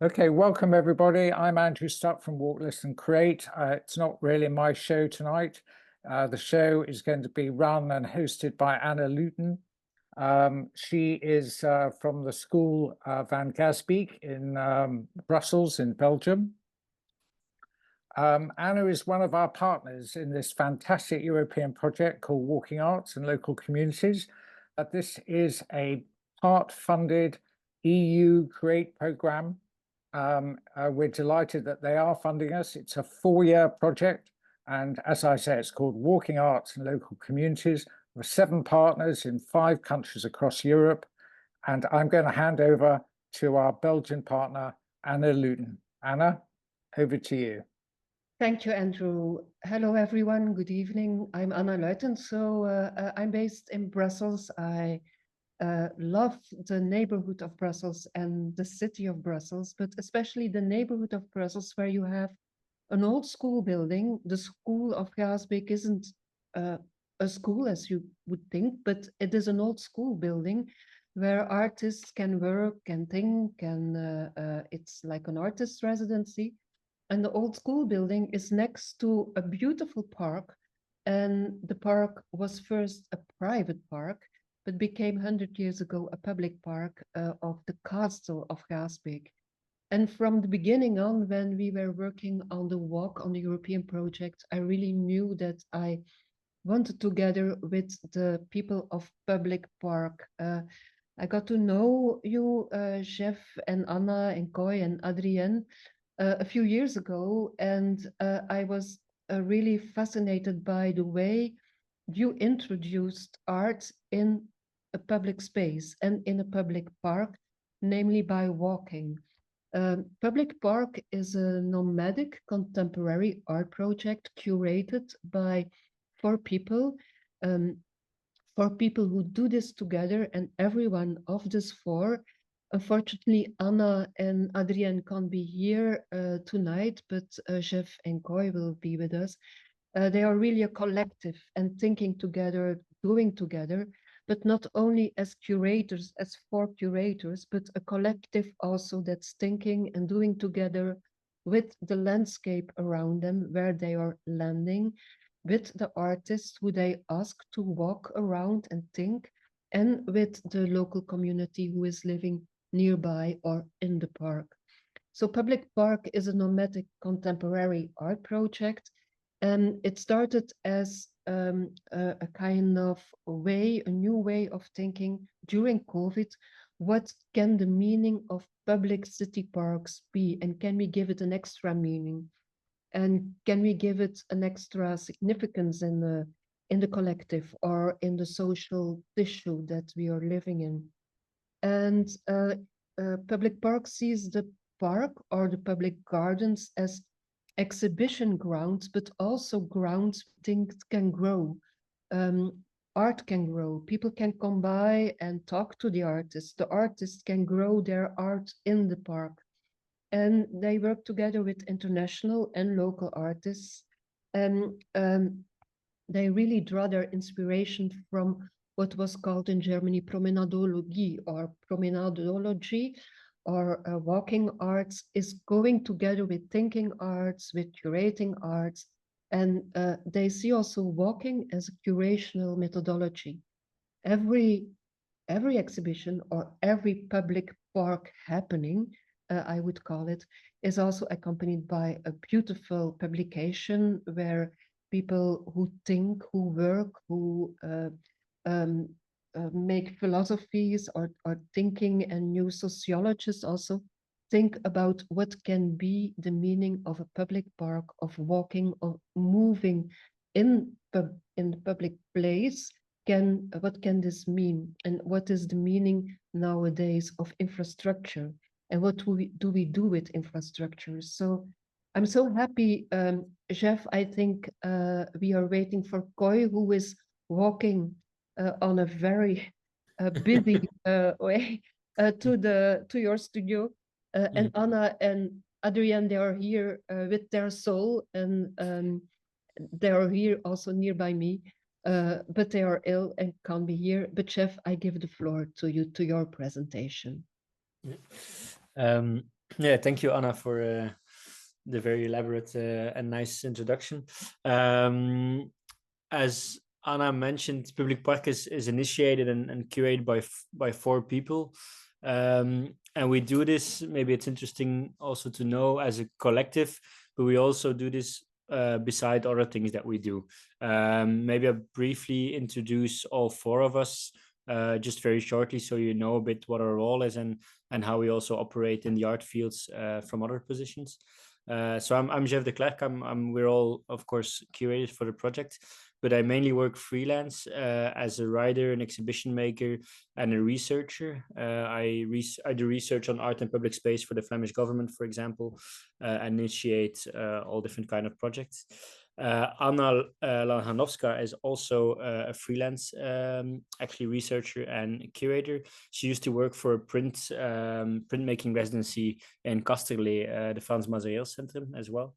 Okay, welcome everybody. I'm Andrew Stuck from Walk, Listen, Create. It's not really my show tonight. The show is going to be run and hosted by Anna Luyten. She is from the school Van Gaasbeek in Brussels in Belgium. Anna is one of our partners in this fantastic European project called Walking Arts and Local Communities. This is a part-funded EU Create programme. We're delighted that they are funding us. It's a 4-year project. And as I say, it's called Walking Arts and Local Communities. With 7 partners in 5 countries across Europe. And I'm going to hand over to our Belgian partner, Anna Luyten. Anna, over to you. Thank you, Andrew. Hello, everyone. Good evening. I'm Anna Luyten. I'm based in Brussels. I love the neighborhood of Brussels and the city of Brussels, but especially the neighborhood of Brussels where you have an old school building. The school of Gaasbeek isn't a school as you would think, but it is an old school building where artists can work and think, and it's like an artist residency. And the old school building is next to a beautiful park. And the park was first a private park, but became 100 years ago a public park of the castle of Gaasbeek. And from the beginning on, when we were working on the walk on the European project, I really knew that I wanted together with the people of Publiek Park. I got to know you, Jeff and Anna and Koy and Adrienne, a few years ago, and I was really fascinated by the way you introduced art in a public space and in a public park, namely by walking. Public Park is a nomadic contemporary art project curated by 4 people, 4 people who do this together, and every one of these 4. Unfortunately, Anna and Adrienne can't be here tonight, but Jeff and Koy will be with us. They are really a collective and thinking together, doing together, but not only as curators, as 4 curators, but a collective also that's thinking and doing together with the landscape around them, where they are landing, with the artists who they ask to walk around and think, and with the local community who is living nearby or in the park. So Publiek Park is a nomadic contemporary art project, and it started as a kind of way, a new way of thinking during COVID. What can the meaning of public city parks be, and can we give it an extra meaning? And can we give it an extra significance in the collective or in the social tissue that we are living in? And Publiek Park sees the park or the public gardens as exhibition grounds, but also grounds things can grow. Art can grow. People can come by and talk to the artists. The artists can grow their art in the park. And they work together with international and local artists. And they really draw their inspiration from what was called in Germany promenadology or promenadology, or walking arts, is going together with thinking arts, with curating arts. And they see also walking as a curational methodology. Every exhibition or every public park happening, I would call it, is also accompanied by a beautiful publication where people who think, who work, who make philosophies or thinking, and new sociologists also think about what can be the meaning of a public park, of walking, of moving in the public place. What can this mean, and what is the meaning nowadays of infrastructure, and what do we do with infrastructure? So I'm so happy, Jeff. I think we are waiting for Koy, who is walking on a very busy way to your studio, and Anna and Adrienne, they are here with their soul, and they are here also nearby me, but they are ill and can't be here. But Jeff, I give the floor to you, to your presentation. Yeah, thank you, Anna, for the very elaborate and nice introduction. As Anna mentioned, Publiek Park is initiated and curated by 4 people. And we do this, maybe it's interesting also to know, as a collective, but we also do this beside other things that we do. Maybe I'll briefly introduce all 4 of us, just very shortly, so you know a bit what our role is and how we also operate in the art fields from other positions. So I'm Jeff Declercq. We're all, of course, curators for the project, but I mainly work freelance as a writer, an exhibition maker, and a researcher. I do research on art and public space for the Flemish government, for example, and initiate all different kind of projects. Anna Lahanovska is also a freelance, actually researcher and curator. She used to work for a printmaking residency in Kasterlee, the Frans Materieelcentrum as well.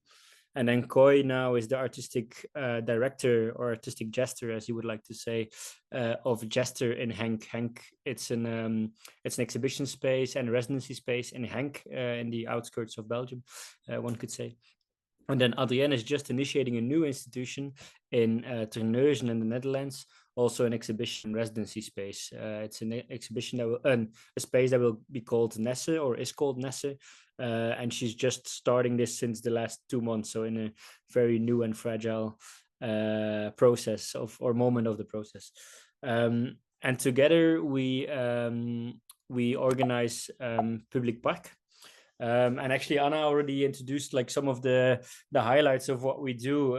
And then Koi now is the artistic director, or artistic jester, as you would like to say, of Jester in Henk. Henk, it's an exhibition space and a residency space in Henk, in the outskirts of Belgium, one could say. And then Adrienne is just initiating a new institution in Terneuzen in the Netherlands, also an exhibition residency space. It's an exhibition that will, a space that will be called Nesse, or is called Nesse. And she's just starting this since the last 2 months, so in a very new and fragile process or moment of the process. And together we organize Publiek Park. And actually, Anna already introduced like some of the highlights of what we do.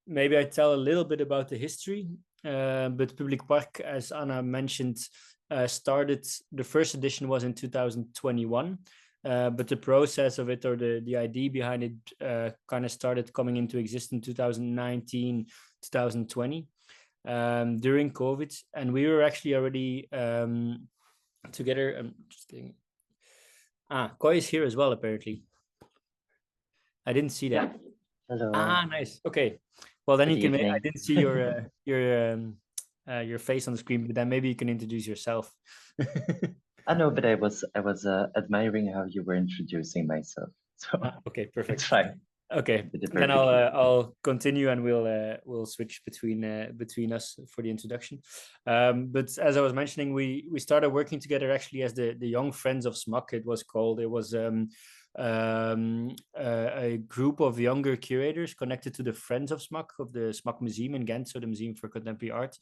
Maybe I tell a little bit about the history. But Publiek Park, as Anna mentioned, started. The first edition was in 2021. But the process of it, or the idea behind it, kind of started coming into existence in 2019, 2020, during COVID. And we were actually already together. I'm just kidding. Koi is here as well, apparently. I didn't see that. Yeah. Hello. Nice. Okay. Well, then Good you can. evening. I didn't see your face on the screen, but then maybe you can introduce yourself. I know, but I was admiring how you were introducing myself. So okay, perfect. it's fine. Okay, then I'll continue, and we'll switch between us for the introduction. But as I was mentioning, we started working together actually as the Young Friends of SMAC. It was called. It was a group of younger curators connected to the Friends of SMAC, of the SMAC Museum in Ghent, so the Museum for Contemporary Art.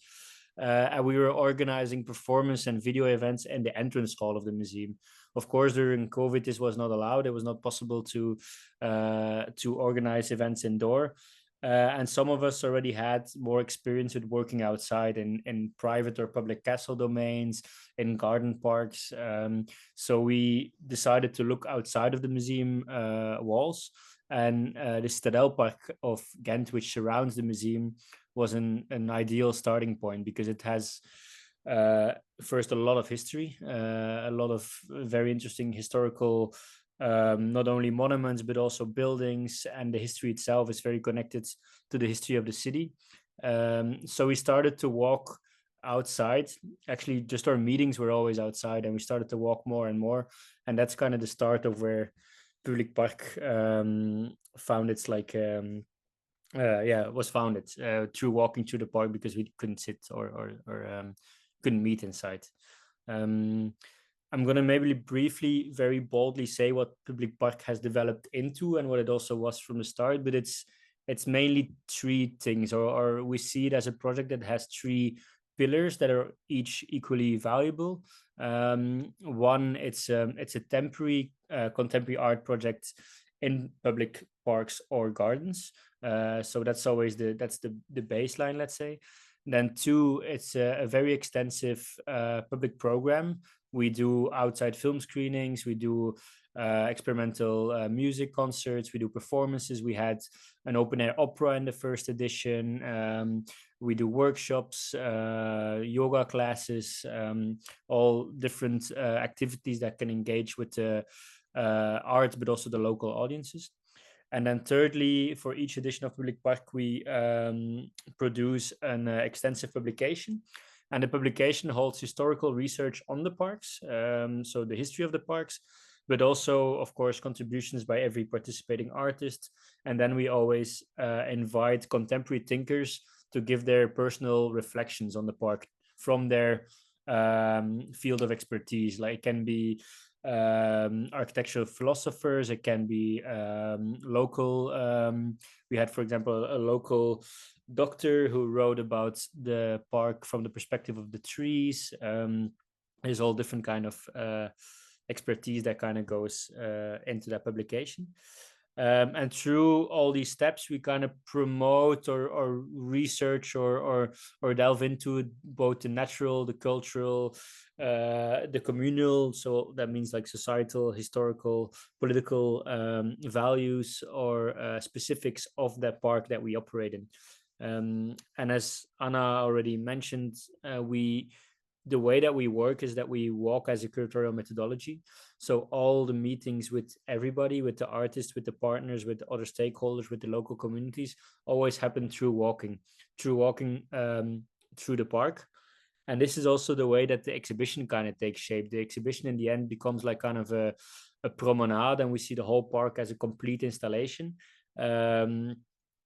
And we were organizing performance and video events in the entrance hall of the museum. Of course, during COVID, this was not allowed. It was not possible to organize events indoor. And some of us already had more experience with working outside in private or public castle domains, in garden parks. So we decided to look outside of the museum walls. And the Stadel of Ghent, which surrounds the museum, was an ideal starting point, because it has first a lot of history, a lot of very interesting historical, not only monuments but also buildings, and the history itself is very connected to the history of the city. So we started to walk outside. Actually, just our meetings were always outside, and we started to walk more and more, and that's kind of the start of where Publiek Park found its was founded through walking through the park, because we couldn't sit or couldn't meet inside. I'm going to maybe briefly, very boldly say what Publiek Park has developed into and what it also was from the start, but it's mainly 3 things, or we see it as a project that has 3 pillars that are each equally valuable. One, it's a temporary contemporary art project in public parks or gardens. So that's always the baseline, let's say. Then 2, it's a very extensive public program. We do outside film screenings, we do experimental music concerts, we do performances. We had an open air opera in the first edition. We do workshops, yoga classes, all different activities that can engage with the art, but also the local audiences. And then thirdly, for each edition of Publiek Park, we produce an extensive publication. And the publication holds historical research on the parks, so the history of the parks, but also, of course, contributions by every participating artist. And then we always invite contemporary thinkers to give their personal reflections on the park from their field of expertise. Like it can be architectural philosophers, it can be local. We had, for example, a local doctor who wrote about the park from the perspective of the trees. There's all different kind of expertise that kind of goes into that publication. And through all these steps, we kind of promote or research or delve into both the natural, the cultural, the communal. So that means like societal, historical, political values or specifics of that park that we operate in. And as Anna already mentioned, the way that we work is that we walk as a curatorial methodology. So all the meetings with everybody, with the artists, with the partners, with the other stakeholders, with the local communities, always happen through walking through the park. And this is also the way that the exhibition kind of takes shape. The exhibition in the end becomes like kind of a promenade, and we see the whole park as a complete installation.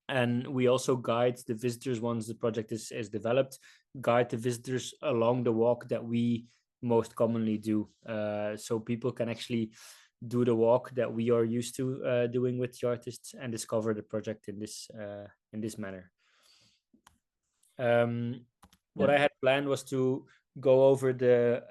And we also guide the visitors once the project is developed, guide the visitors along the walk that we most commonly do. So people can actually do the walk that we are used to doing with the artists and discover the project in this manner. What I had planned was to go over the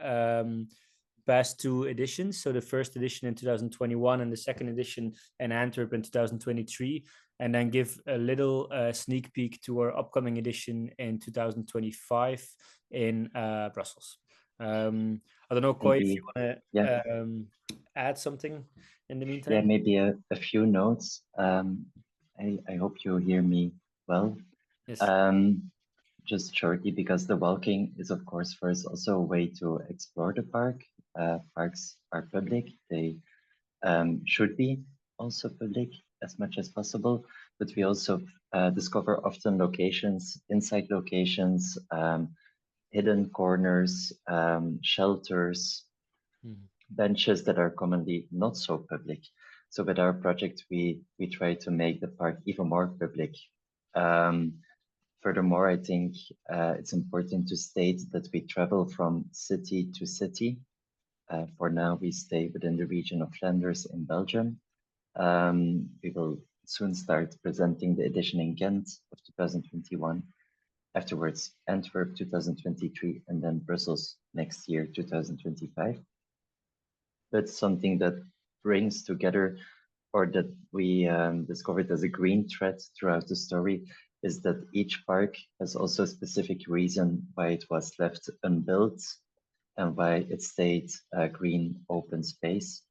past two editions. So the first edition in 2021 and the second edition in Antwerp in 2023. And then give a little sneak peek to our upcoming edition in 2025 in Brussels. I don't know, Koy, if you want to add something in the meantime. Yeah, maybe a few notes. I hope you hear me well. Yes. Just shortly, because the walking is, of course, for us also a way to explore the park. Parks are public. They should be also public as much as possible, but we also discover often locations, inside locations, hidden corners, shelters, benches that are commonly not so public. So with our project, we try to make the park even more public. Furthermore, I think it's important to state that we travel from city to city. For now, we stay within the region of Flanders in Belgium. We will soon start presenting the edition in Ghent of 2021. Afterwards, Antwerp 2023, and then Brussels next year, 2025. But something that brings together, or that we discovered as a green thread throughout the story, is that each park has also a specific reason why it was left unbuilt and why it stayed a green open space.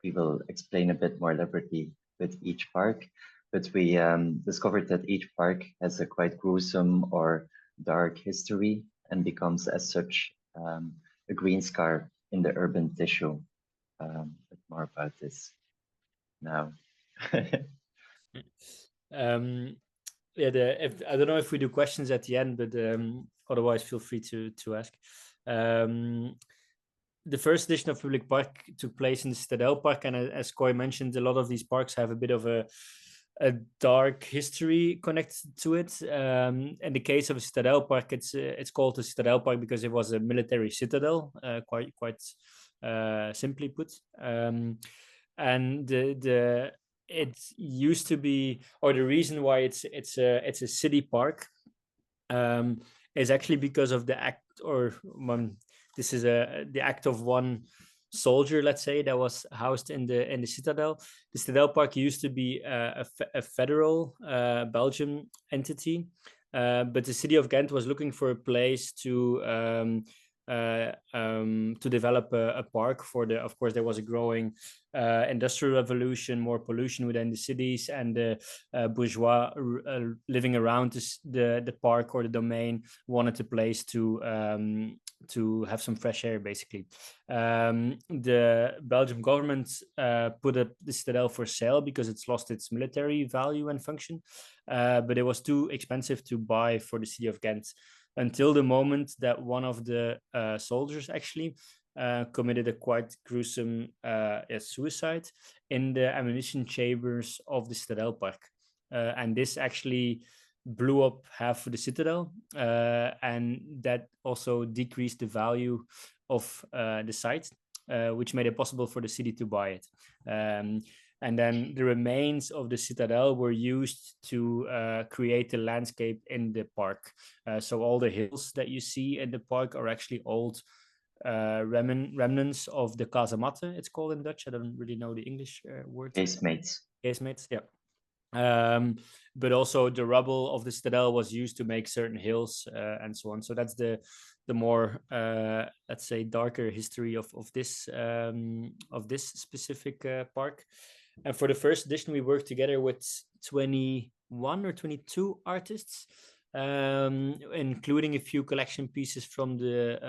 We will explain a bit more elaborately with each park, but we discovered that each park has a quite gruesome or dark history and becomes as such a green scar in the urban tissue. But more about this now. I don't know if we do questions at the end, but otherwise feel free to ask. The first edition of Publiek Park took place in the Citadel Park, and as Koy mentioned, a lot of these parks have a bit of a dark history connected to it. In the case of Citadel Park, it's called the Citadel Park because it was a military citadel, quite simply put. And it used to be, or the reason why it's a city park is actually because of the act, or this is the act of one soldier, let's say, that was housed in the citadel. The Citadel Park used to be a federal Belgian entity, but the city of Ghent was looking for a place to develop a park for the. Of course, there was a growing industrial revolution, more pollution within the cities, and the bourgeois living around the park or the domain wanted a place to have some fresh air, basically. The Belgian government put up the citadel for sale because it's lost its military value and function, but it was too expensive to buy for the city of Ghent, until the moment that one of the soldiers actually committed a quite gruesome suicide in the ammunition chambers of the Citadel Park. And this actually blew up half of the Citadel, and that also decreased the value of the site, which made it possible for the city to buy it. And then the remains of the Citadel were used to create the landscape in the park. So all the hills that you see in the park are actually old remnants of the casematte, it's called in Dutch. I don't really know the English word. Casemates. Casemates, yeah. But also the rubble of the Citadel was used to make certain hills and so on. So that's the more let's say darker history of this specific park. And for the first edition, we worked together with 21 or 22 artists, including a few collection pieces from the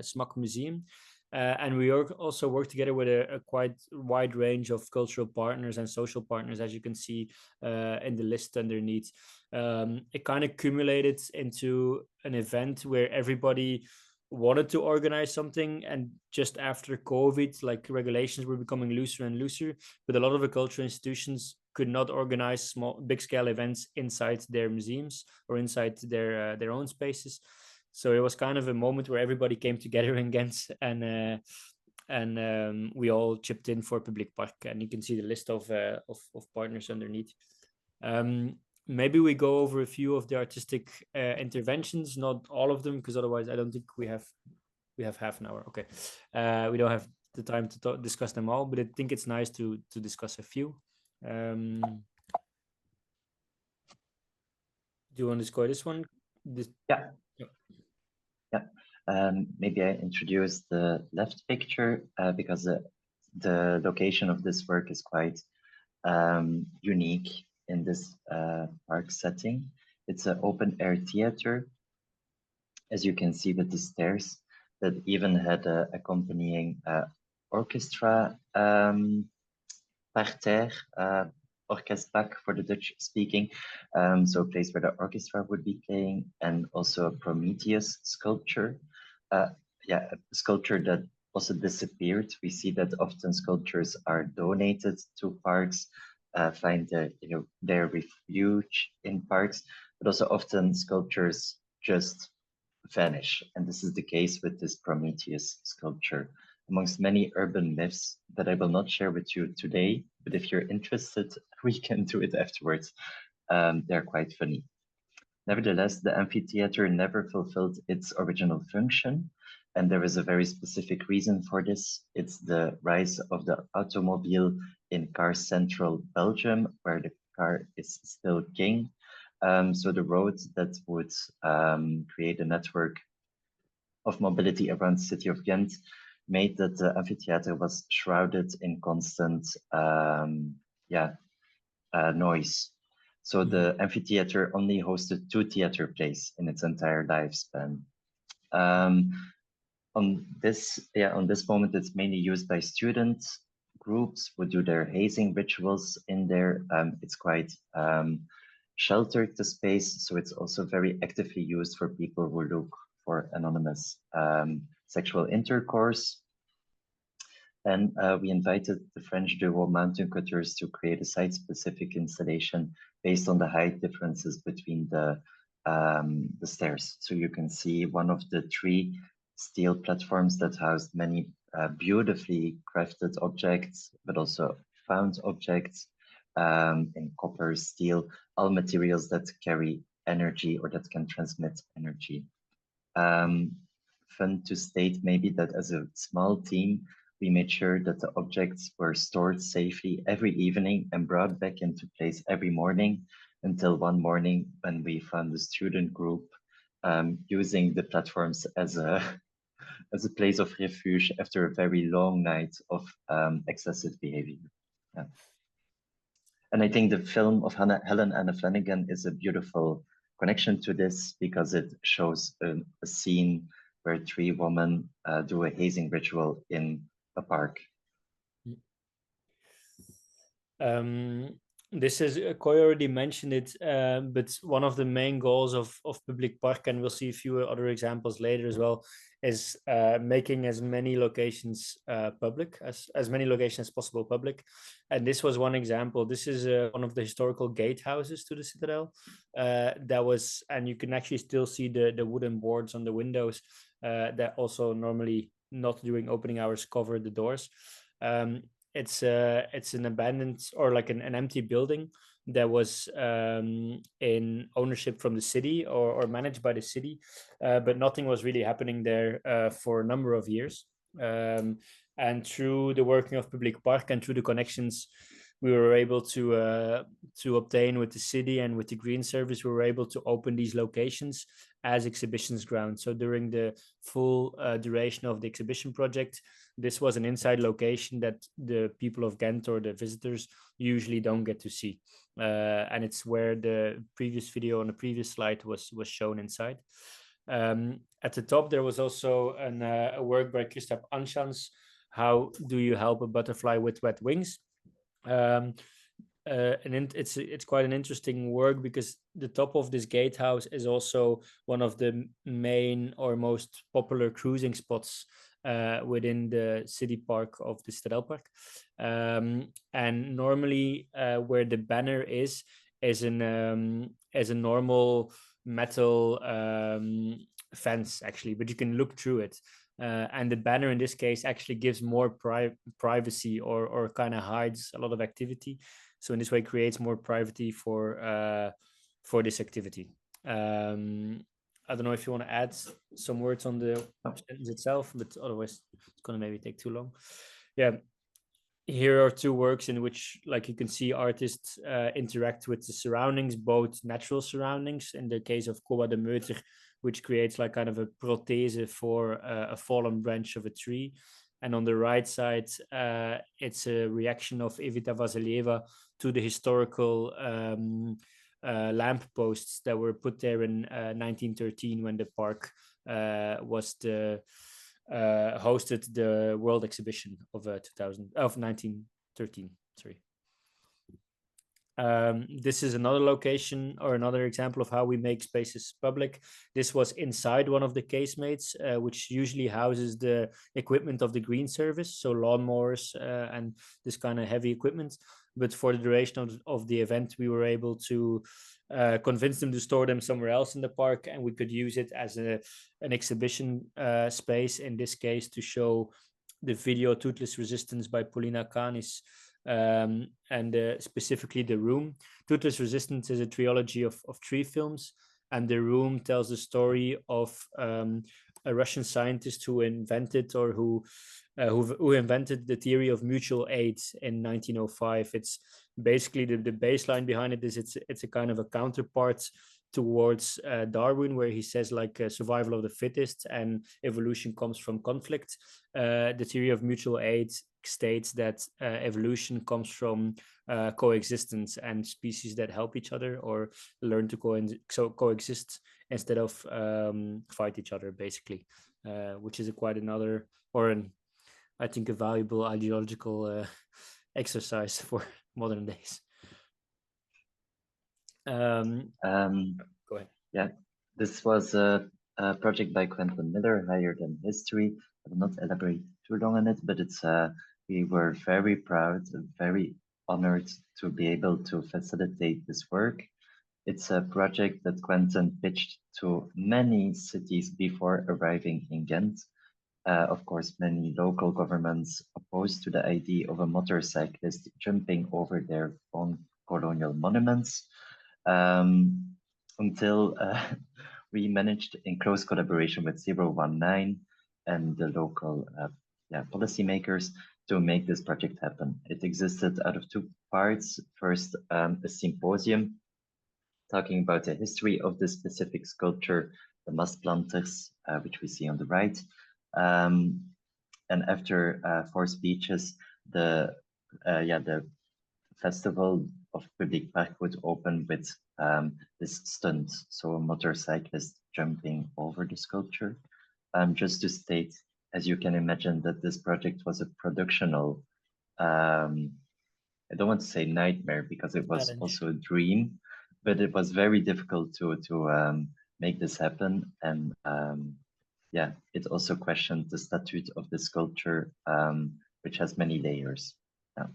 SMAC Museum. And we also work together with a quite wide range of cultural partners and social partners, as you can see in the list underneath. It kind of accumulated into an event where everybody wanted to organize something, and just after COVID, like regulations were becoming looser and looser, but a lot of the cultural institutions could not organize big scale events inside their museums or inside their own spaces. So it was kind of a moment where everybody came together in Ghent, and we all chipped in for Publiek Park, and you can see the list of partners underneath. Maybe we go over a few of the artistic interventions, not all of them, because otherwise I don't think we have half an hour. Okay, we don't have the time to discuss them all, but I think it's nice to discuss a few. Do you want to go this one? Yeah. Maybe I introduce the left picture because the location of this work is quite unique in this park setting. It's an open air theater, as you can see with the stairs, that even had a accompanying orchestra parterre, orkestbak for the Dutch speaking, so a place where the orchestra would be playing, and also a Prometheus sculpture. A sculpture that also disappeared. We see that often sculptures are donated to parks, find their refuge in parks, but also often sculptures just vanish. And this is the case with this Prometheus sculpture. Amongst many urban myths that I will not share with you today, but if you're interested, we can do it afterwards. They're quite funny. Nevertheless, the amphitheater never fulfilled its original function, and there is a very specific reason for this. It's the rise of the automobile in car central Belgium, where the car is still king. So the roads that would create a network of mobility around the city of Ghent made that the amphitheater was shrouded in constant noise. So the amphitheater only hosted 2 theater plays in its entire lifespan. On this moment, it's mainly used by students. Groups would do their hazing rituals in there. It's quite sheltered, the space, so it's also very actively used for people who look for anonymous sexual intercourse. And we invited the French duo Mountain Cutters to create a site-specific installation based on the height differences between the stairs. So you can see one of the 3 steel platforms that housed many beautifully crafted objects, but also found objects in copper, steel, all materials that carry energy or that can transmit energy. Fun to state maybe that as a small team, we made sure that the objects were stored safely every evening and brought back into place every morning, until one morning when we found the student group using the platforms as a place of refuge after a very long night of excessive behavior. Yeah. And I think the film of Helen Anna Flanagan is a beautiful connection to this, because it shows a scene where 3 women do a hazing ritual in a park. this is, Koy already mentioned it, but one of the main goals of Publiek Park, and we'll see a few other examples later as well, is making as many locations public, as many locations as possible public. And this was one example. This is one of the historical gatehouses to the citadel. That was, and you can actually still see the wooden boards on the windows that also normally not during opening hours cover the doors. It's an abandoned or like an empty building that was in ownership from the city or managed by the city, but nothing was really happening there for a number of years. And through the working of Publiek Park and through the connections we were able to obtain with the city and with the Green Service, we were able to open these locations as exhibitions grounds. So during the full duration of the exhibition project, this was an inside location that the people of Ghent or the visitors usually don't get to see. And it's where the previous video on the previous slide was shown inside. At the top, there was also a work by Christophe Anchans, How Do You Help a Butterfly with Wet Wings? And it's quite an interesting work because the top of this gatehouse is also one of the main or most popular cruising spots within the city park of the Citadel Park. And normally where the banner is a normal metal fence actually, but you can look through it. And the banner in this case actually gives more privacy or kind of hides a lot of activity. So in this way creates more privacy for this activity. I don't know if you want to add some words on the sentence itself, but otherwise it's going to maybe take too long. Yeah, here are two works in which, like you can see, artists interact with the surroundings, both natural surroundings, in the case of Koba de Meuter, which creates like kind of a prothese for a fallen branch of a tree. And on the right side, it's a reaction of Evita Vasilieva to the historical lamp posts that were put there in 1913 when the park hosted the World Exhibition of 1913. Sorry. This is another location or another example of how we make spaces public. This was inside one of the casemates, which usually houses the equipment of the Green Service, so lawnmowers and this kind of heavy equipment. But for the duration of the event, we were able to convince them to store them somewhere else in the park, and we could use it as an exhibition space, in this case, to show the video Toothless Resistance by Paulina Canis, and specifically The Room. Toothless Resistance is a trilogy of 3 films, and The Room tells the story of a Russian scientist who invented or who invented the theory of mutual aid in 1905. It's basically the baseline behind it is it's a kind of a counterpart towards Darwin, where he says like survival of the fittest and evolution comes from conflict. The theory of mutual aid states that evolution comes from coexistence and species that help each other or learn to coexist instead of fight each other, basically, which is quite another, or I think a valuable ideological exercise for modern days. Go ahead. Yeah, this was a project by Quentin Miller, Higher Than History. I will not elaborate too long on it, but it's we were very proud, very honored to be able to facilitate this work. It's a project that Quentin pitched to many cities before arriving in Ghent. Of course, many local governments opposed to the idea of a motorcyclist jumping over their own colonial monuments, until we managed, in close collaboration with 019 and the local policymakers, to make this project happen. It existed out of 2 parts. First, a symposium talking about the history of this specific sculpture, the Mastplanters, which we see on the right. And after 4 speeches, the festival of Publiek Park would open with this stunt, so a motorcyclist jumping over the sculpture. Just to state, as you can imagine, that this project was a productional I don't want to say nightmare because it was Challenge. also a dream, but it was very difficult to make this happen. And yeah, it also questioned the statute of the sculpture, which has many layers. Yeah.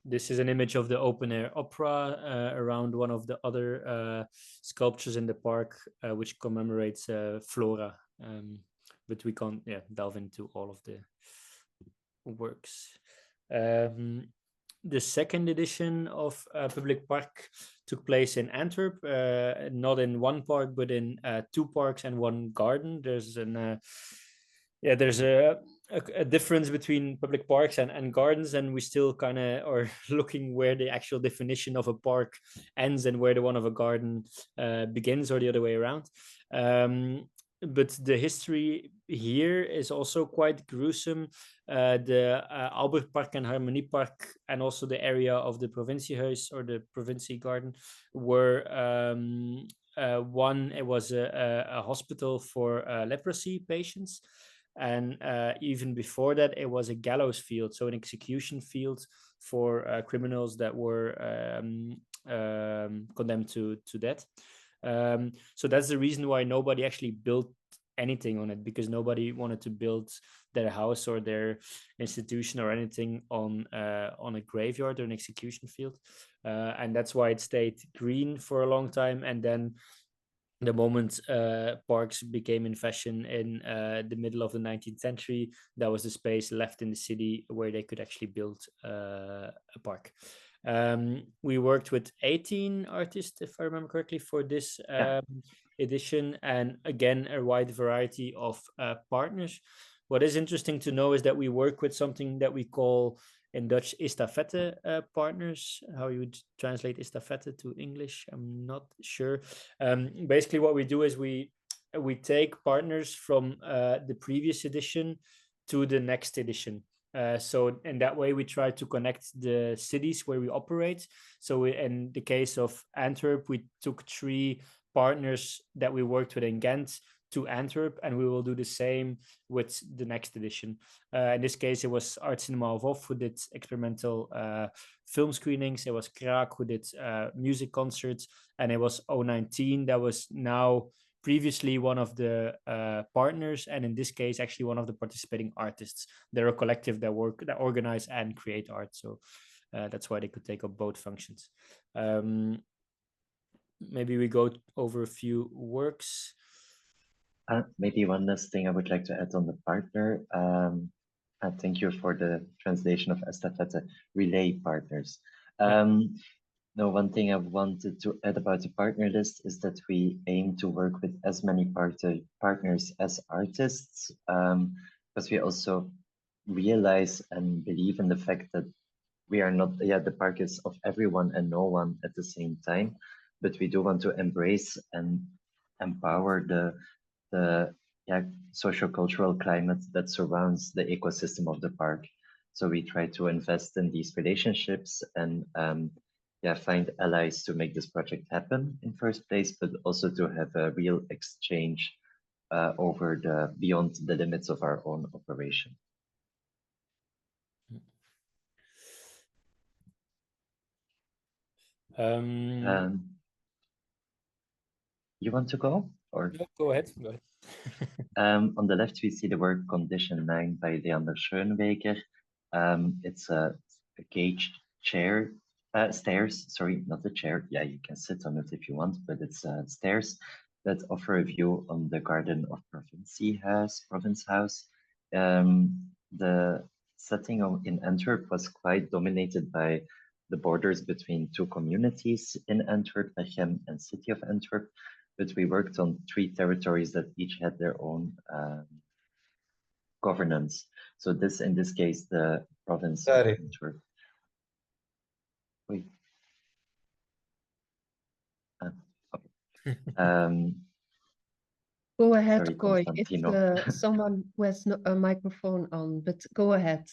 This is an image of the open air opera around one of the other sculptures in the park, which commemorates Flora. But we can't delve into all of the works. The second edition of Publiek Park took place in Antwerp, not in one park, but in 2 parks and 1 garden. There's a difference between public parks and gardens, and we still kind of are looking where the actual definition of a park ends and where the one of a garden begins, or the other way around. But the history here is also quite gruesome. The Albert Park and Harmonie Park, and also the area of the Provinciehuis or the Provincie Garden, were one. It was a hospital for leprosy patients, and even before that, it was a gallows field, so an execution field for criminals that were condemned to death. So that's the reason why nobody actually built anything on it, because nobody wanted to build their house or their institution or anything on a graveyard or an execution field, and that's why it stayed green for a long time. And then the moment parks became in fashion in the middle of the 19th century, that was the space left in the city where they could actually build a park. We worked with 18 artists, if I remember correctly, for this edition, and again, a wide variety of partners. What is interesting to know is that we work with something that we call in Dutch estafette partners. How you would translate estafette to English, I'm not sure. Basically, what we do is we take partners from the previous edition to the next edition. So in that way, we try to connect the cities where we operate. So in the case of Antwerp, we took 3 partners that we worked with in Ghent to Antwerp, and we will do the same with the next edition. In this case, it was Art Cinema of Hof who did experimental film screenings. It was Declercq who did music concerts, and it was 019 that was now previously one of the partners, and in this case, actually one of the participating artists. They're a collective that organize and create art, so that's why they could take up both functions. Maybe we go over a few works. Maybe one last thing I would like to add on the partner. Thank you for the translation of estafette, relay partners. No, one thing I wanted to add about the partner list is that we aim to work with as many partners as artists, because we also realize and believe in the fact that we are not, the park is of everyone and no one at the same time, but we do want to embrace and empower the socio-cultural climate that surrounds the ecosystem of the park. So we try to invest in these relationships and find allies to make this project happen in first place, but also to have a real exchange beyond the limits of our own operation. You want to go? Or no, go ahead. on the left, we see the work Condition 9 by Leander Schoenweger. It's a caged stairs, sorry, not a chair. Yeah, you can sit on it if you want, but it's stairs that offer a view on the garden of Province House. The setting in Antwerp was quite dominated by the borders between 2 communities in Antwerp, Lechem and City of Antwerp, but we worked on 3 territories that each had their own governance. So in this case, the province of Antwerp. Wait. Okay. Go ahead, sorry, Koy, Constantino. if someone who has a microphone on, but go ahead.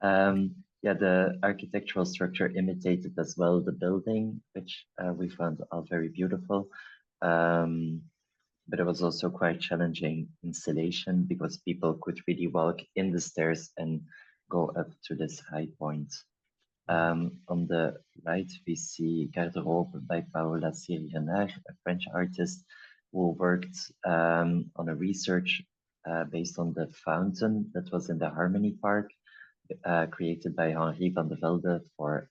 Okay. The architectural structure imitated as well the building, which we found all very beautiful. But it was also quite challenging installation because people could really walk in the stairs and go up to this high point. On the right, we see Garderobe by Paola Siri-Renard, a French artist who worked on a research based on the fountain that was in the Harmony Park, created by Henri van de Velde for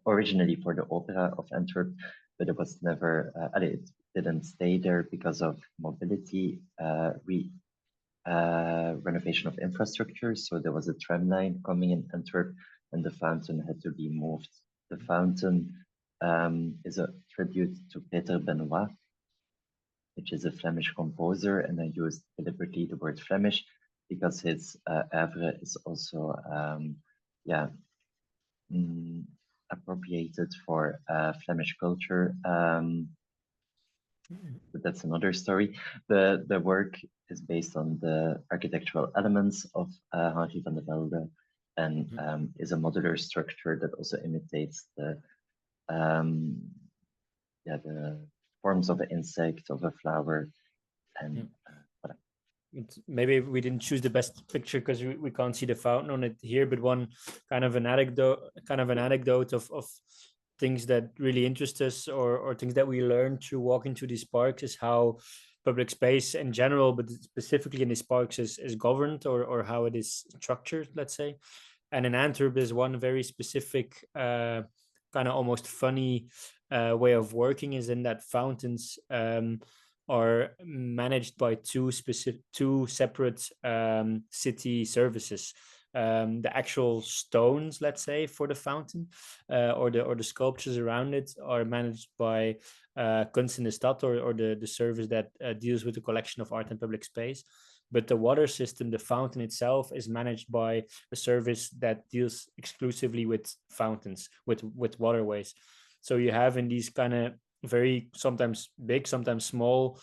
originally for the Opera of Antwerp, but it was never, it didn't stay there because of mobility renovation of infrastructure. So there was a tram line coming in Antwerp and the fountain had to be moved. The fountain is a tribute to Peter Benoit, which is a Flemish composer, and I used deliberately the word Flemish because his oeuvre is also appropriated for Flemish culture. But that's another story. The work is based on the architectural elements of Henri van de Velde and is a modular structure that also imitates the forms of an insect, of a flower, and maybe we didn't choose the best picture because we can't see the fountain on it here, but one kind of an anecdote of things that really interest us or things that we learn through walking through these parks is how public space in general, but specifically in these parks is governed or how it is structured, let's say. And in Antwerp, there's one very specific kind of almost funny way of working is in that fountains are managed by two separate city services. The actual stones, let's say, for the fountain or the sculptures around it are managed by Kunst in de Stad or the service that deals with the collection of art and public space. But the water system, the fountain itself, is managed by a service that deals exclusively with fountains, with waterways. So you have in these kind of very sometimes big, sometimes small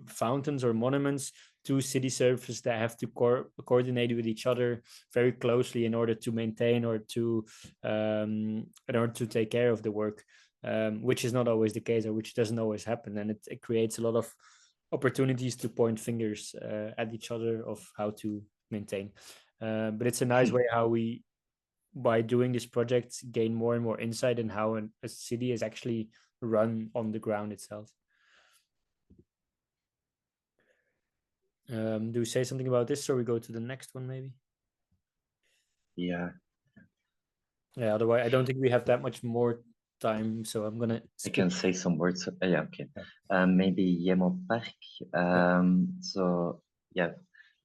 fountains or monuments, two city services that have to coordinate with each other very closely in order to maintain or to in order to take care of the work, which is not always the case or which doesn't always happen, and it creates a lot of opportunities to point fingers at each other of how to maintain. But it's a nice way how we, by doing this project, gain more and more insight in how a city is actually run on the ground itself. Do we say something about this or we go to the next one maybe? Yeah, otherwise I don't think we have that much more time, so I'm gonna skip. I can say some words. Yeah, okay. Maybe Yemo Park. So yeah,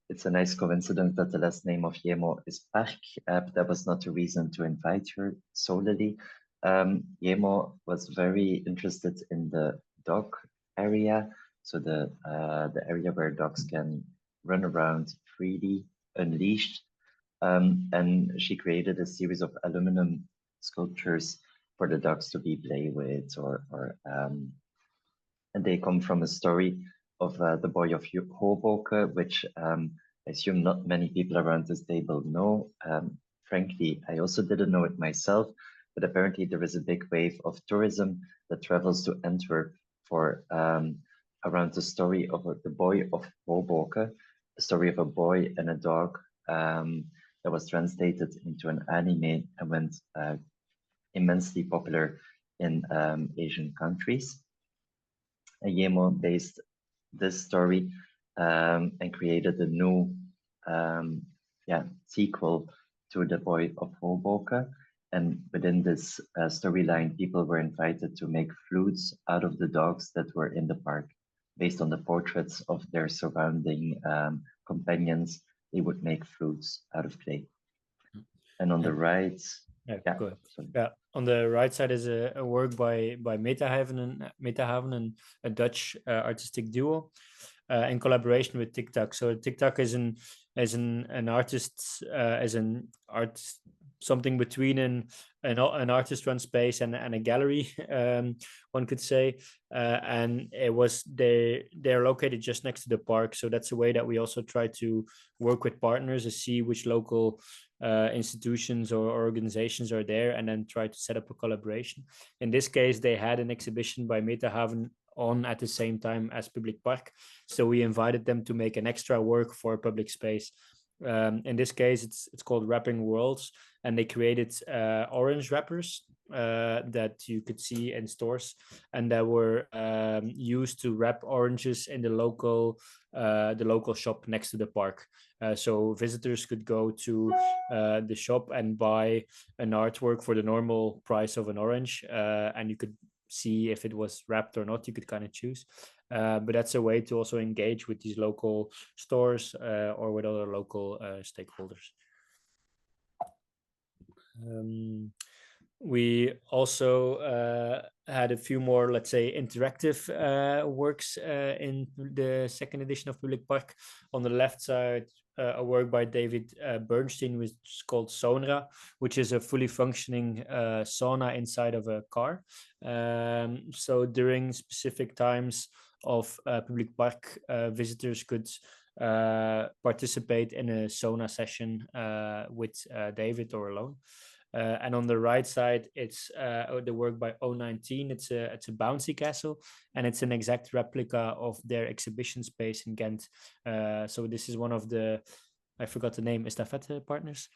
it's a nice coincidence that the last name of Yemo is Park, but that was not the reason to invite her solely. Yemo was very interested in the dog area, so the area where dogs can run around freely, unleashed. And she created a series of aluminum sculptures for the dogs to be play with, and they come from a story of the boy of Hoboken, which I assume not many people around this table know. Frankly, I also didn't know it myself, but apparently there is a big wave of tourism that travels to Antwerp for around the story of the boy of Hoboken, the story of a boy and a dog that was translated into an anime and went immensely popular in Asian countries. And Yemo based this story and created a new sequel to The Boy of Hoboken. And within this storyline, people were invited to make flutes out of the dogs that were in the park. Based on the portraits of their surrounding companions, they would make flutes out of clay. And on the right, on the right side is a work by Metahaven, a Dutch artistic duo, in collaboration with Declercq. So Declercq is an artist, something between an artist-run space and a gallery, one could say, and they're located just next to the park. So that's a way that we also try to work with partners to see which local institutions or organizations are there, and then try to set up a collaboration. In this case, they had an exhibition by Metahaven on at the same time as Publiek Park. So we invited them to make an extra work for public space. In this case, it's called Wrapping Worlds, and they created orange wrappers that you could see in stores, and that were used to wrap oranges in the local shop next to the park. So visitors could go to the shop and buy an artwork for the normal price of an orange, and you could see if it was wrapped or not. You could kind of choose. But that's a way to also engage with these local stores or with other local stakeholders. We also had a few more, let's say, interactive works in the second edition of Publiek Park. On the left side, a work by David Bernstein, which is called Sonra, which is a fully functioning sauna inside of a car. So during specific times of Publiek Park, visitors could participate in a sauna session with David or alone. And on the right side, it's the work by 019. It's a bouncy castle, and it's an exact replica of their exhibition space in Ghent. So this is one of the, I forgot the name, Estafette partners.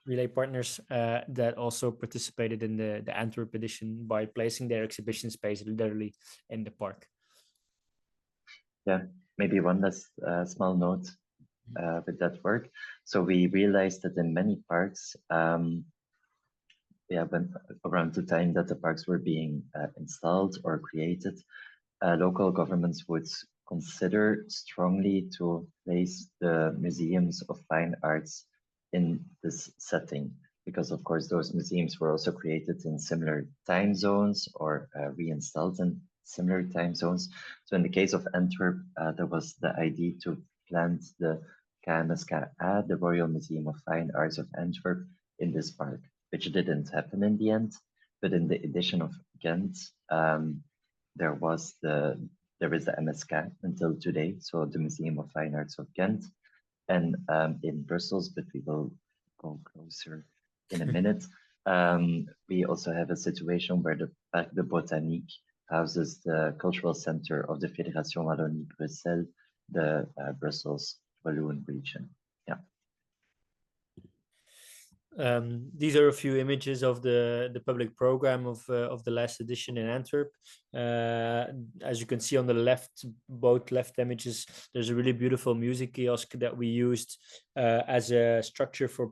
Relay partners that also participated in the Antwerp edition by placing their exhibition space literally in the park. Yeah, maybe one last small note with that work. So we realized that in many parks, when around the time that the parks were being installed or created, local governments would consider strongly to place the museums of fine arts in this setting, because of course those museums were also created in similar time zones or reinstalled in similar time zones. So in the case of Antwerp, there was the idea to plant the KMSKA, the Royal Museum of Fine Arts of Antwerp, in this park, which didn't happen in the end. But in the edition of Ghent, there is the MSK until today, so the Museum of Fine Arts of Ghent. And in Brussels, but we will go closer in a minute, we also have a situation where the Parc de Botanique houses the cultural center of the Fédération Wallonie-Bruxelles, the Brussels Walloon region. Yeah. These are a few images of the public program of the last edition in Antwerp. As you can see on the left, both left images, there's a really beautiful music kiosk that we used as a structure for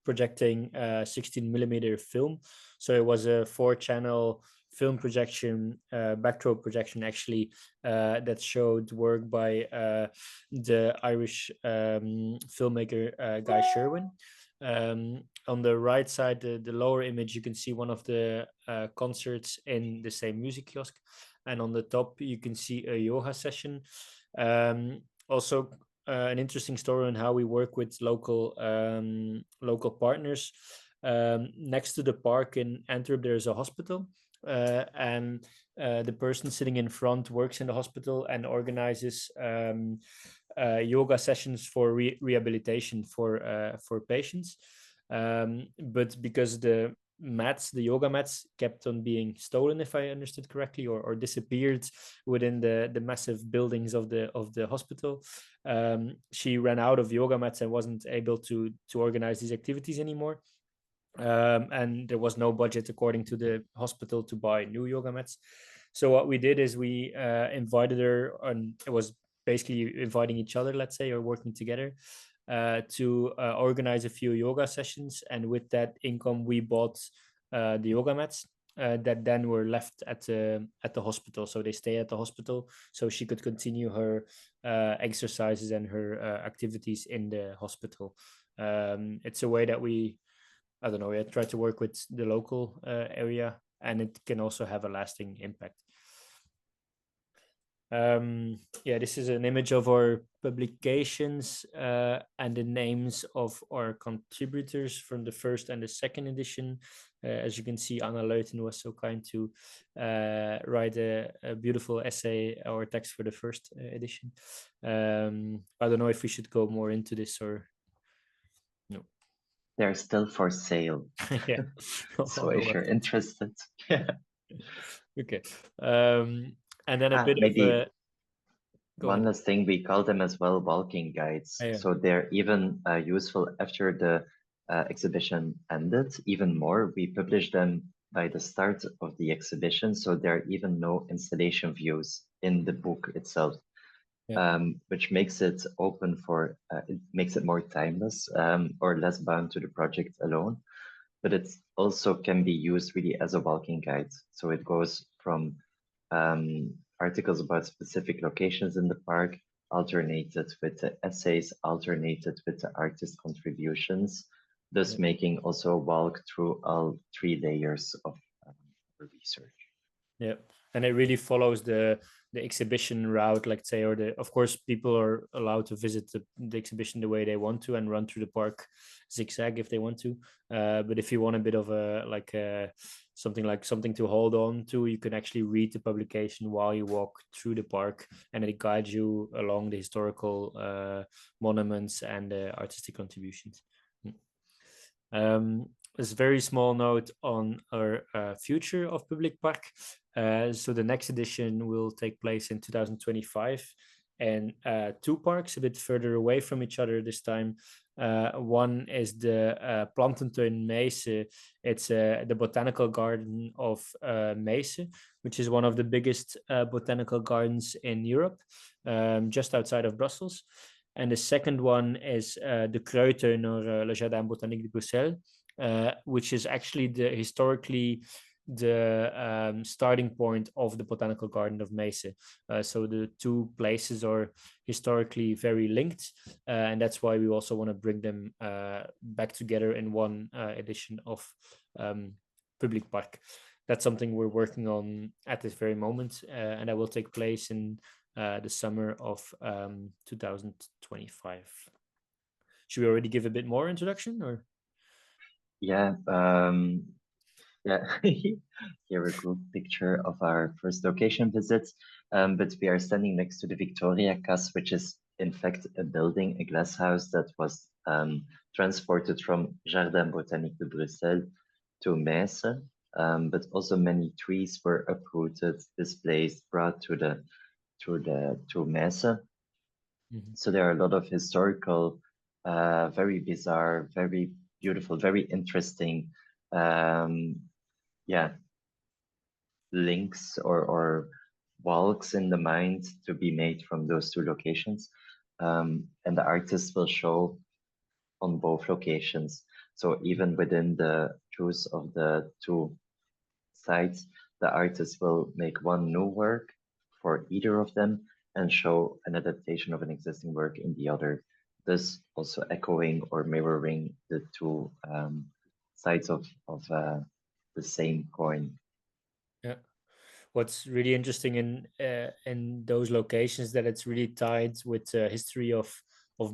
projecting 16mm film. So it was a 4-channel film projection, backdrop projection actually, that showed work by the Irish filmmaker Guy Sherwin. On the right side, the lower image, you can see one of the concerts in the same music kiosk, and on the top you can see a yoga session. Also an interesting story on how we work with local partners. Next to the park in Antwerp, there's a hospital, and the person sitting in front works in the hospital and organizes yoga sessions for rehabilitation for patients. But because the yoga mats kept on being stolen, if I understood correctly, or disappeared within the massive buildings of the hospital, she ran out of yoga mats and wasn't able to organize these activities anymore. And there was no budget, according to the hospital, to buy new yoga mats. So what we did is we invited her, and it was basically inviting each other, let's say, or working together to organize a few yoga sessions. And with that income, we bought the yoga mats that then were left at the hospital. So they stay at the hospital, so she could continue her exercises and her activities in the hospital. It's a way that we try to work with the local area, and it can also have a lasting impact. This is an image of our publications and the names of our contributors from the first and the second edition. As you can see, Anna Luyten was so kind to write a beautiful essay or text for the first edition. I don't know if we should go more into this or no. They're still for sale. Yeah. So if you're interested. Okay. And then a bit of maybe a go one ahead. last thing, we call them as well walking guides. Yeah. So they're even useful after the exhibition ended. Even more, we publish them by the start of the exhibition. So there are even no installation views in the book itself, which makes it open for, it makes it more timeless or less bound to the project alone. But it also can be used really as a walking guide. So it goes from articles about specific locations in the park, alternated with the essays, alternated with the artist contributions, thus making also a walk through all 3 layers of research. Yeah, and it really follows the exhibition route, like say, or of course people are allowed to visit the exhibition the way they want to and run through the park zigzag if they want to. But if you want a bit of a something to hold on to, you can actually read the publication while you walk through the park, and it guides you along the historical monuments and artistic contributions. There's a very small note on our future of Publiek Park. So the next edition will take place in 2025, and 2 parks a bit further away from each other this time. One is the Plantentuin Meese. It's the botanical garden of Meese, which is one of the biggest botanical gardens in Europe, just outside of Brussels. And the second one is the Luyten, or Le Jardin Botanique de Bruxelles, which is actually historically the starting point of the botanical garden of Meese. So the 2 places are historically very linked, and that's why we also want to bring them back together in one edition of Publiek Park. That's something we're working on at this very moment, and that will take place in the summer of 2025. Should we already give a bit more introduction, or? Yeah, here a group picture of our first location visit. But we are standing next to the Victoria Kas, which is in fact a building, a glass house that was transported from Jardin Botanique de Bruxelles to Meese. But also many trees were uprooted, displaced, brought to Meese. So there are a lot of historical, very bizarre, very beautiful, very interesting, links or WALCs in the mind to be made from those 2 locations. And the artists will show on both locations. So even within the choice of the 2 sites, the artist will make one new work for either of them and show an adaptation of an existing work in the other, thus also echoing or mirroring the 2 sides of the same coin. Yeah, what's really interesting in those locations that it's really tied with the history of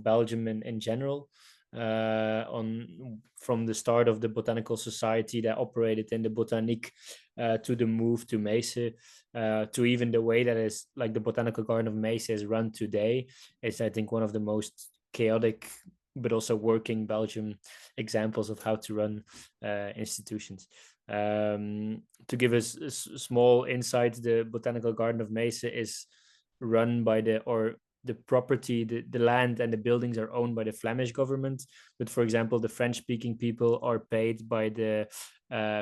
Belgium in general. From the start of the Botanical Society that operated in the Botanique, to the move to Meese, to even the way that is like the Botanical Garden of Meese is run today. It's, I think, one of the most chaotic but also working Belgium examples of how to run institutions. To give us a small insight, the Botanical Garden of Meese is run by the property, the land and the buildings are owned by the Flemish government. But for example, the French-speaking people are paid by the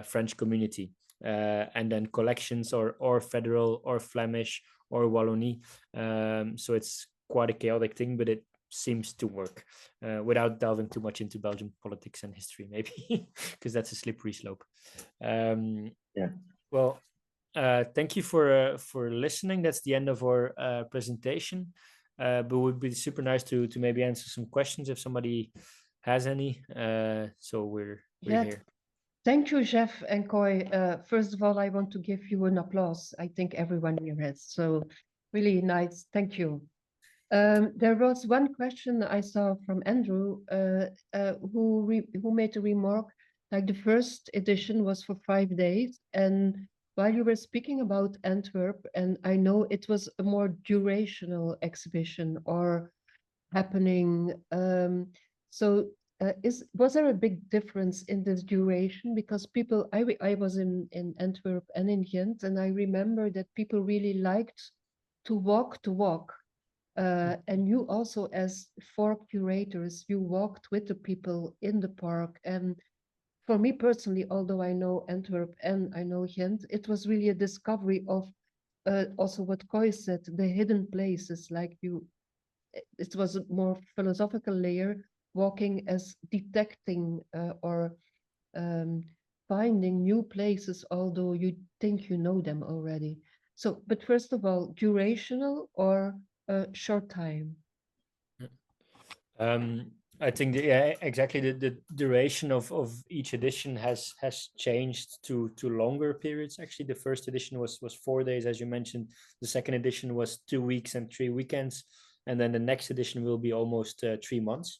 French community. And then collections or federal or Flemish or Wallonie. So it's quite a chaotic thing, but it seems to work, without delving too much into Belgian politics and history, maybe, because that's a slippery slope. Well, thank you for listening. That's the end of our presentation. But it would be super nice to maybe answer some questions if somebody has any. So we're here. Thank you, Jeff and Koy. First of all, I want to give you an applause. I think everyone here has. So really nice. Thank you. There was one question I saw from Andrew, who made a remark, like the first edition was for 5 days. And while you were speaking about Antwerp, and I know it was a more durational exhibition or happening. So was there a big difference in this duration? Because people, I was in Antwerp and in Ghent, and I remember that people really liked to walk. And you also, as 4 curators, you walked with the people in the park. And for me personally, although I know Antwerp and I know Ghent, it was really a discovery of also what Koy said, the hidden places. Like it was a more philosophical layer, walking as detecting or finding new places, although you think you know them already. So, but first of all, durational or short time? I think yeah, exactly the duration of each edition has changed to longer periods. Actually, the first edition was 4 days, as you mentioned. The second edition was 2 weeks and 3 weekends, and then the next edition will be almost 3 months.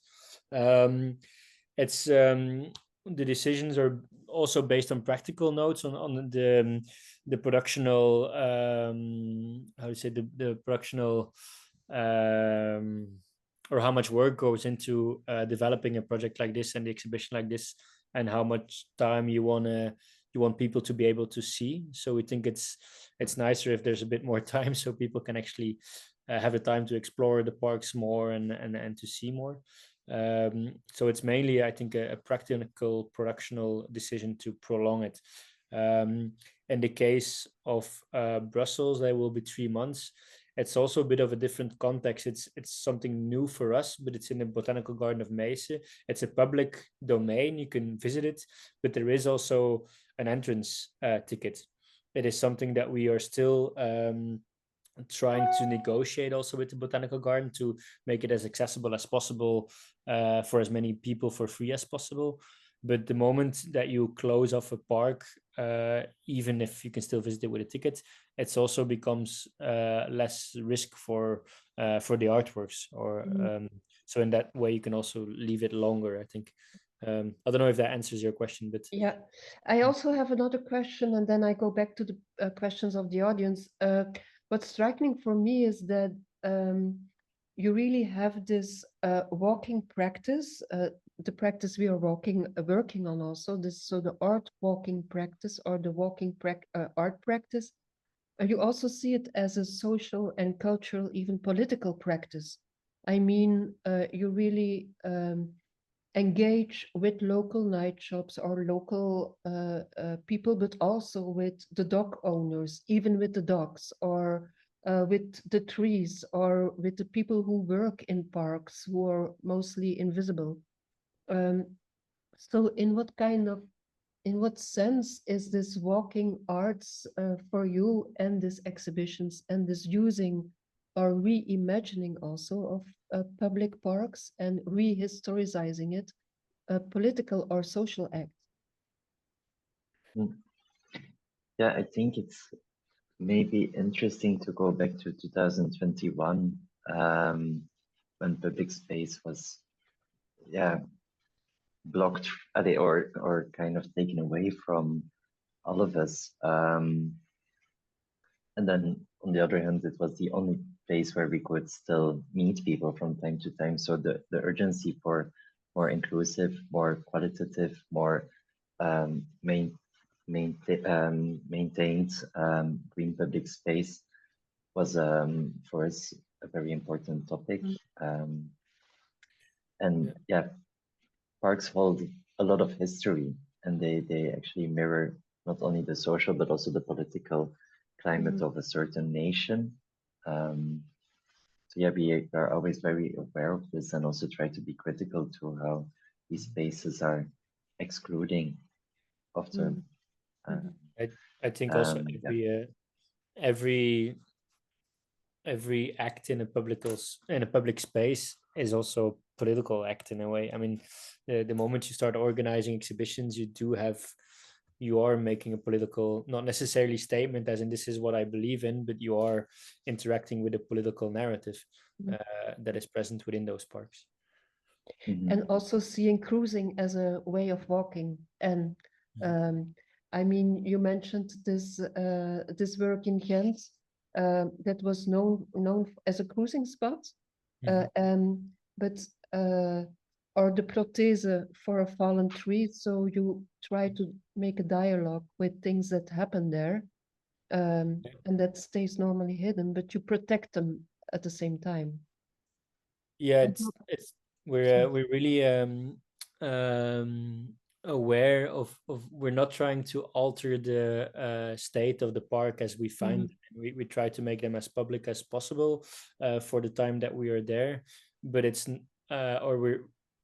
It's the decisions are also based on practical notes on the productional how to say the productional or how much work goes into developing a project like this and the exhibition like this, and how much time you want people to be able to see. So we think it's nicer if there's a bit more time, so people can actually have the time to explore the parks more and to see more. So it's mainly, I think, a practical productional decision to prolong it. In the case of Brussels, there will be 3 months. It's also a bit of a different context. It's something new for us, but it's in the Botanical Garden of Meysse. It's a public domain. You can visit it, but there is also an entrance ticket. It is something that we are still trying to negotiate also with the Botanical Garden to make it as accessible as possible for as many people for free as possible. But the moment that you close off a park, even if you can still visit it with a ticket, it also becomes less risk for the artworks. Or so in that way, you can also leave it longer, I think. I don't know if that answers your question, but yeah, I also have another question, and then I go back to the questions of the audience. What's striking for me is that you really have this walking practice, the practice we are working on also. So the art walking practice or the walking art practice. You also see it as a social and cultural, even political practice. I mean, you really engage with local night shops or local people, but also with the dog owners, even with the dogs, or with the trees, or with the people who work in parks who are mostly invisible. So in what sense is this walking arts for you, and this exhibitions and this using or reimagining also of public parks and rehistoricizing it, a political or social act? Yeah, I think it's maybe interesting to go back to 2021 when public space was, yeah, blocked or kind of taken away from all of us. And then on the other hand, it was the only place where we could still meet people from time to time. So the urgency for more inclusive, more qualitative, more maintained green public space was for us a very important topic. And yeah, parks hold a lot of history, and they actually mirror not only the social but also the political climate of a certain nation. So yeah, we are always very aware of this and also try to be critical to how these spaces are excluding often. I think also yeah. every act in a public space is also a political act in a way. I mean, the moment you start organizing exhibitions, you are making a political, not necessarily statement as in this is what I believe in, but you are interacting with a political narrative that is present within those parks. And also seeing cruising as a way of walking. And I mean, you mentioned this this work in Ghent that was known as a cruising spot. But or the prothese for a fallen tree. So you try to make a dialogue with things that happen there, and that stays normally hidden, but you protect them at the same time. Yeah, And not- we're really aware of we're not trying to alter the state of the park as we find them. We try to make them as public as possible for the time that we are there, but or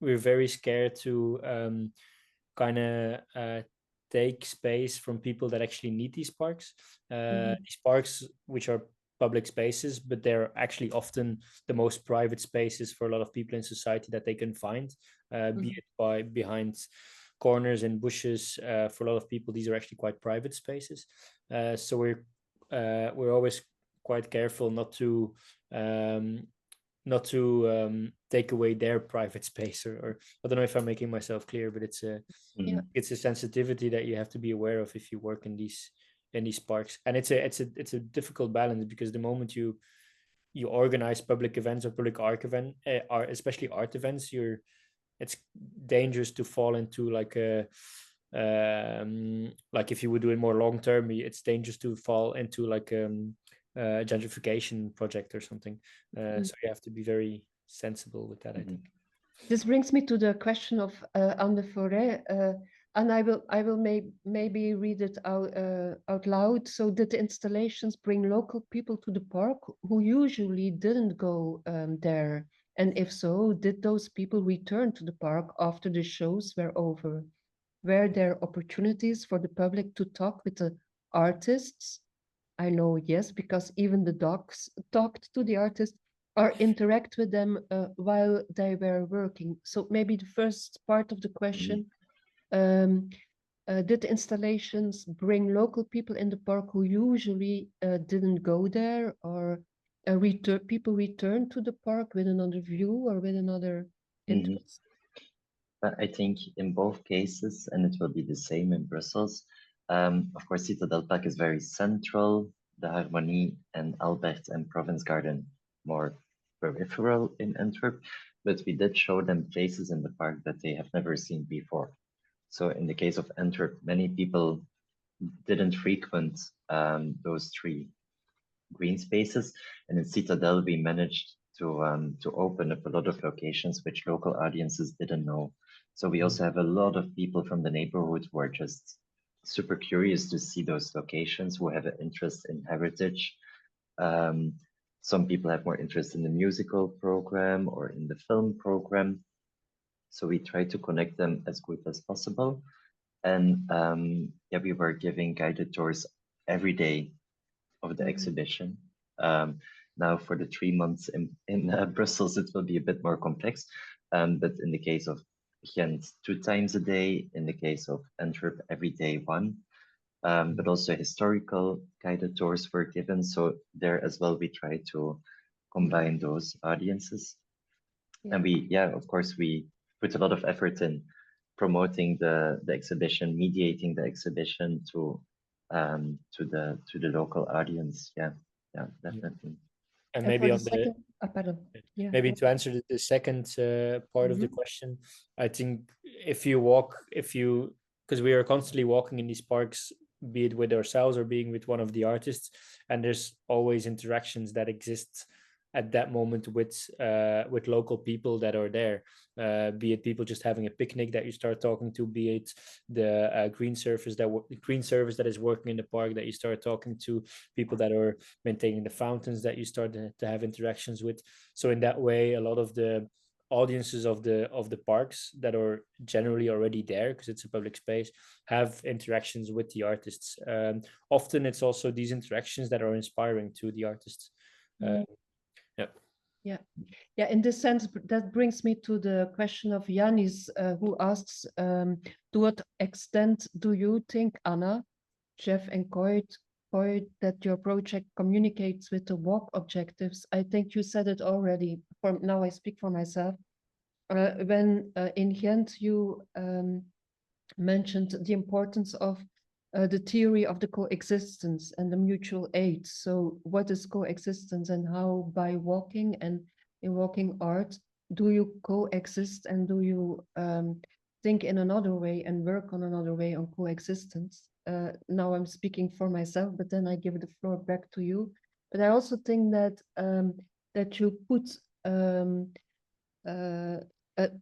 we're very scared to kind of take space from people that actually need these parks. These parks, which are public spaces, but they're actually often the most private spaces for a lot of people in society that they can find, be it behind corners and bushes. For a lot of people, these are actually quite private spaces. So we're always quite careful not to take away their private space, or I don't know if I'm making myself clear, but it's a sensitivity that you have to be aware of if you work in these parks. And it's a difficult balance, because the moment you organize public events or public art event, especially art events, it's dangerous to fall into like if you would do it more long term, it's dangerous to fall into like gentrification project or something. So you have to be very sensible with that, I think. This brings me to the question of Anne de Forêt, and I will maybe read it out loud. So, did the installations bring local people to the park who usually didn't go there? And if so, did those people return to the park after the shows were over? Were there opportunities for the public to talk with the artists? I know yes, because even the dogs talked to the artists or interact with them while they were working. So maybe the first part of the question, did the installations bring local people in the park who usually didn't go there, or people return to the park with another view or with another interest? I think in both cases, and it will be the same in Brussels, of course, Citadel is very central, the Harmonie and Albert and Province Garden more peripheral in Antwerp, but we did show them places in the park that they have never seen before. So in the case of Antwerp, many people didn't frequent those three green spaces, and in Citadel we managed to open up a lot of locations which local audiences didn't know. So we also have a lot of people from the neighborhood who are just super curious to see those locations, who have an interest in heritage. Some people have more interest in the musical program or in the film program. So we try to connect them as good as possible. And yeah, we were giving guided tours every day of the exhibition. Now for the 3 months in Brussels, it will be a bit more complex. But in the case of Ghent, 2 times a day, in the case of Antwerp, every day 1. But also historical guided tours were given. So there as well, we try to combine those audiences. And of course, we put a lot of effort in promoting the exhibition, mediating the exhibition to the local audience. Yeah, definitely. And maybe on the maybe Yeah. to answer the second part of the question, I think because we are constantly walking in these parks, be it with ourselves or being with one of the artists, and there's always interactions that exist at that moment with local people that are there, be it people just having a picnic that you start talking to, be it the green service that is working in the park that you start talking to, people that are maintaining the fountains that you start to have interactions with. So in that way, a lot of the audiences of the parks that are generally already there, because it's a public space, have interactions with the artists. Often it's also these interactions that are inspiring to the artists. Yeah, in this sense, that brings me to the question of Yanis, who asks, to what extent do you think, Anna, Jeff and Coit, that your project communicates with the WALC objectives? I think you said it already. Now I speak for myself. When in Ghent you mentioned the importance of the theory of the coexistence and the mutual aid. So what is coexistence, and how by walking and in walking art do you coexist and do you think in another way and work on another way on coexistence? Now I'm speaking for myself, but then I give the floor back to you. But I also think that that you put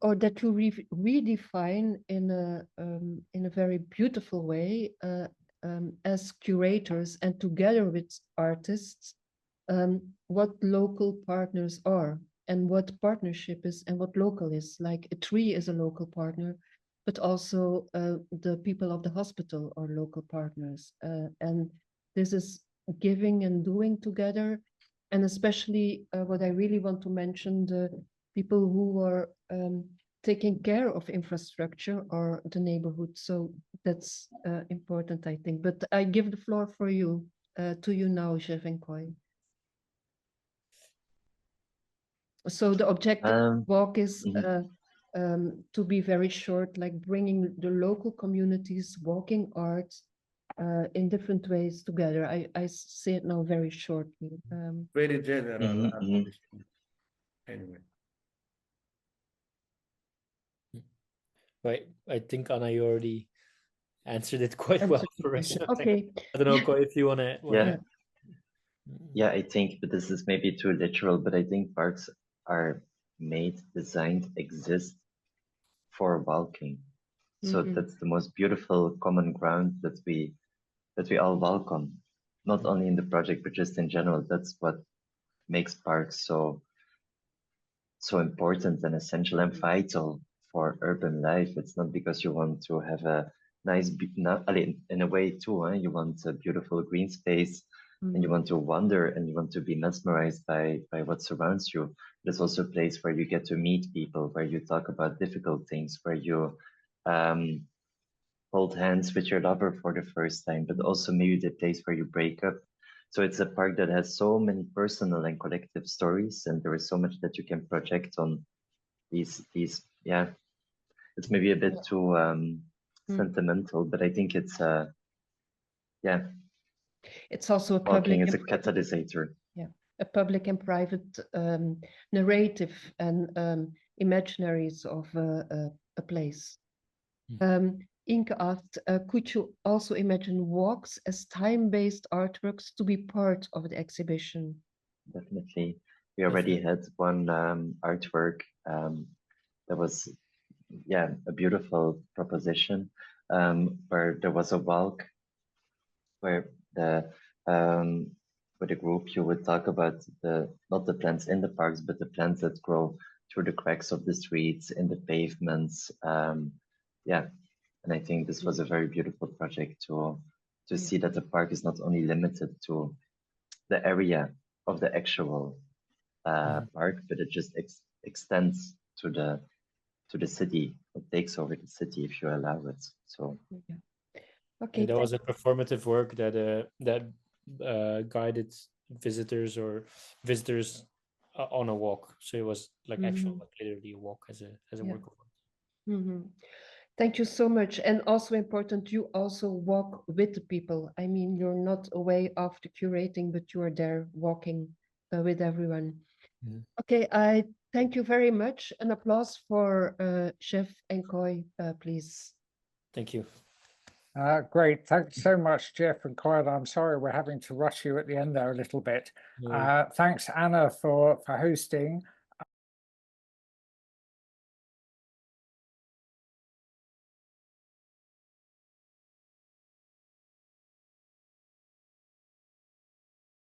or that you redefine in a very beautiful way as curators and together with artists what local partners are and what partnership is and what local is. Like a tree is a local partner, but also the people of the hospital are local partners. And this is giving and doing together. And especially what I really want to mention, the people who are taking care of infrastructure or the neighborhood. So that's important, I think. But I give the floor for you, to you now, Jeff and Koi. So the objective walk is to be very short, like bringing the local communities, walking art in different ways together. I say it now very shortly. Very general. Anyway. Right, I think Anna, you already answered it quite well. Okay. I don't know, Koi, if you want to. Yeah, I think, but this is maybe too literal, but I think parks are made, designed, exist for walking. So that's the most beautiful common ground that we all welcome, not only in the project, but just in general. That's what makes parks so important and essential and vital for urban life. It's not because you want to have a nice, in a way too, you want a beautiful green space and you want to wander and you want to be mesmerized by what surrounds you. There's also a place where you get to meet people, where you talk about difficult things, where you hold hands with your lover for the first time, but also maybe the place where you break up. So it's a park that has so many personal and collective stories, and there is so much that you can project on these. Yeah, it's maybe a bit too sentimental, but I think it's yeah. It's also a walking public is a catalysator. Yeah, a public and private narrative and imaginaries of a place. Inke asked, could you also imagine walks as time-based artworks to be part of the exhibition? Definitely. We already had one artwork that was, a beautiful proposition where there was a walk where with a group you would talk about not the plants in the parks, but the plants that grow through the cracks of the streets, in the pavements. And I think this was a very beautiful project to see that the park is not only limited to the area of the actual park, but it just extends to the city. It takes over the city if you allow it. So okay, and there was a performative work that guided visitors on a walk. So it was like actual, like literally a walk as a work of art. Thank you so much. And also important, you also walk with the people. I mean, you're not away after curating, but you are there walking with everyone. Okay, I thank you very much. An applause for Jeff and Koi, please. Thank you. Great. Thanks so much, Jeff and Koi. I'm sorry we're having to rush you at the end there a little bit. Thanks, Anna, for hosting.